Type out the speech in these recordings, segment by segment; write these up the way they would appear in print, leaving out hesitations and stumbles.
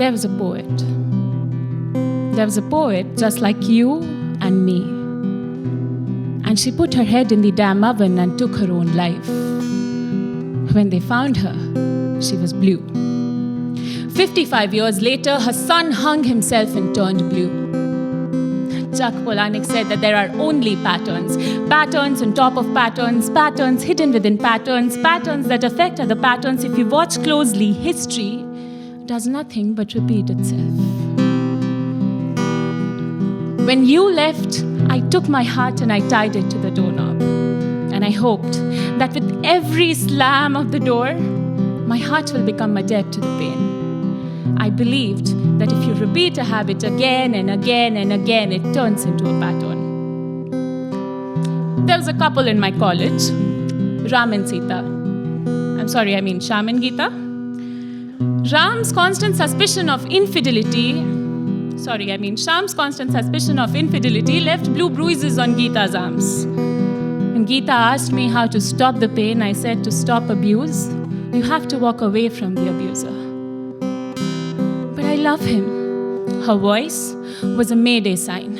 There was a poet. There was a poet just like you and me. And she put her head in the damn oven and took her own life. When they found her, she was blue. 55 years later, her son hung himself and turned blue. Chuck Palahniuk said that there are only patterns. Patterns on top of patterns, patterns hidden within patterns, patterns that affect other patterns. If you watch closely, history does nothing but repeat itself. When you left, I took my heart and I tied it to the doorknob. And I hoped that with every slam of the door, my heart will become a debt to the pain. I believed that if you repeat a habit again and again and again, it turns into a pattern. There was a couple in my college, Ram and Sita. Sham and Geeta. Sham's constant suspicion of infidelity left blue bruises on Geeta's arms. When Geeta asked me how to stop the pain, I said to stop abuse, you have to walk away from the abuser. But I love him. Her voice was a mayday sign.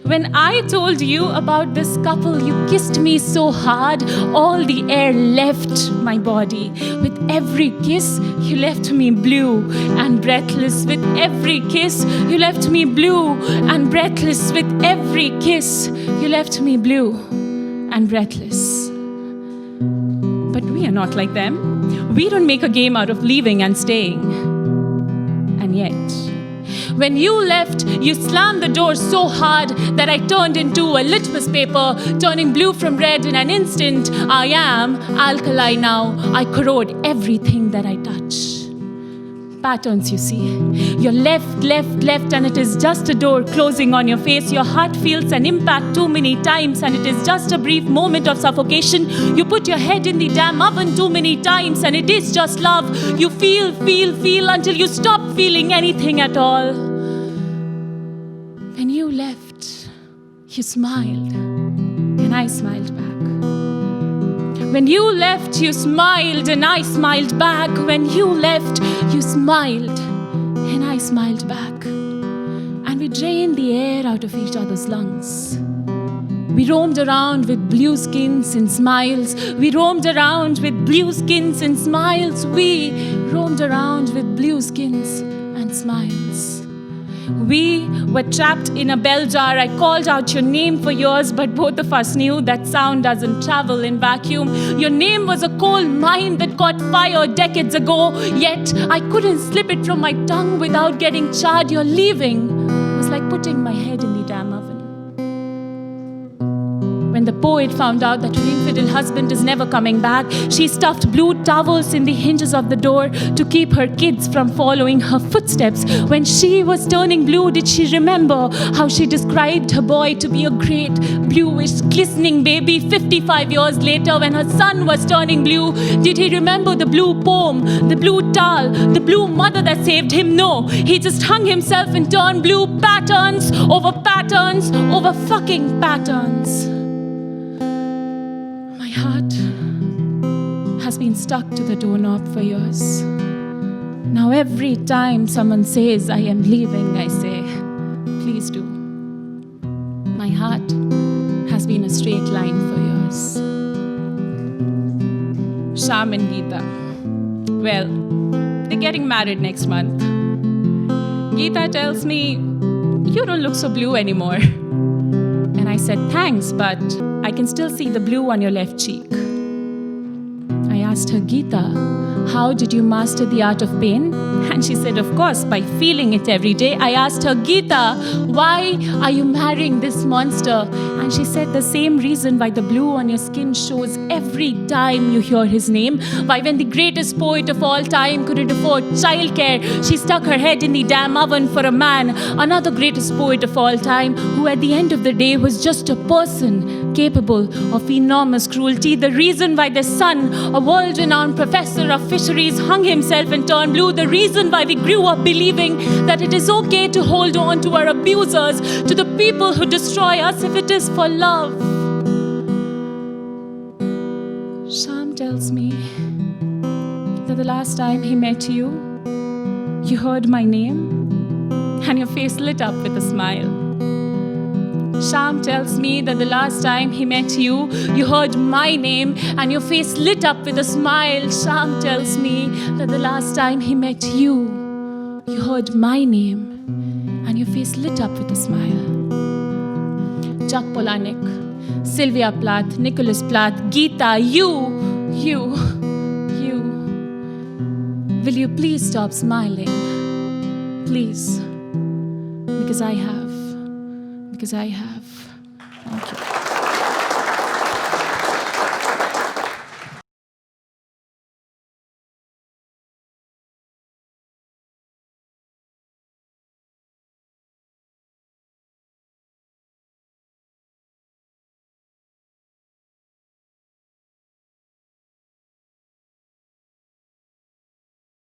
When I told you about this couple, you kissed me so hard, all the air left my body. With every kiss, you left me blue and breathless. With every kiss, you left me blue and breathless. With every kiss, you left me blue and breathless. But we are not like them. We don't make a game out of leaving and staying. And yet, when you left, you slammed the door so hard that I turned into a litmus paper, turning blue from red in an instant. I am alkali now. I corrode everything that I touch. Patterns, you see. You're left, and it is just a door closing on your face. Your heart feels an impact too many times, and it is just a brief moment of suffocation. You put your head in the damn oven too many times, and it is just love. You feel until you stop feeling anything at all. When you left, you smiled, and I smiled back. When you left, you smiled, and I smiled back. When you left, you smiled, and I smiled back. And we drained the air out of each other's lungs. We roamed around with blue skins and smiles. We roamed around with blue skins and smiles. We roamed around with blue skins and smiles. We were trapped in a bell jar. I called out your name for years, but both of us knew that sound doesn't travel in vacuum. Your name was a coal mine that caught fire decades ago, yet I couldn't slip it from my tongue without getting charred. Your leaving was like putting my head in the damn oven. When the poet found out that her infidel husband is never coming back, she stuffed blue towels in the hinges of the door to keep her kids from following her footsteps. When she was turning blue, did she remember how she described her boy to be a great, bluish, glistening baby? 55 years later, when her son was turning blue, did he remember the blue poem, the blue towel, the blue mother that saved him? No, he just hung himself and turned blue. Patterns over fucking patterns. My heart has been stuck to the doorknob for years. Now every time someone says I am leaving, I say, please do. My heart has been a straight line for years. Sham and Geeta. Well, they're getting married next month. Geeta tells me, you don't look so blue anymore. And I said, thanks, but I can still see the blue on your left cheek. I asked her, Geeta, how did you master the art of pain? And she said, of course, by feeling it every day. I asked her, Geeta, why are you marrying this monster? And she said, the same reason why the blue on your skin shows every time you hear his name. Why when the greatest poet of all time couldn't afford childcare, she stuck her head in the damn oven for a man, another greatest poet of all time, who at the end of the day was just a person capable of enormous cruelty. The reason why their son, a world-renowned professor of fisheries, hung himself and turned blue. The reason why we grew up believing that it is okay to hold on to our abusers, to the people who destroy us, if it is for love. Sham tells me that the last time he met you, You heard my name, and your face lit up with a smile. Sham tells me that the last time he met you, you heard my name, and your face lit up with a smile. Sham tells me that the last time he met you, you heard my name, and your face lit up with a smile. Chuck Palahniuk, Sylvia Plath, Nicholas Plath, Geeta, you. Will you please stop smiling? Please. Because I have.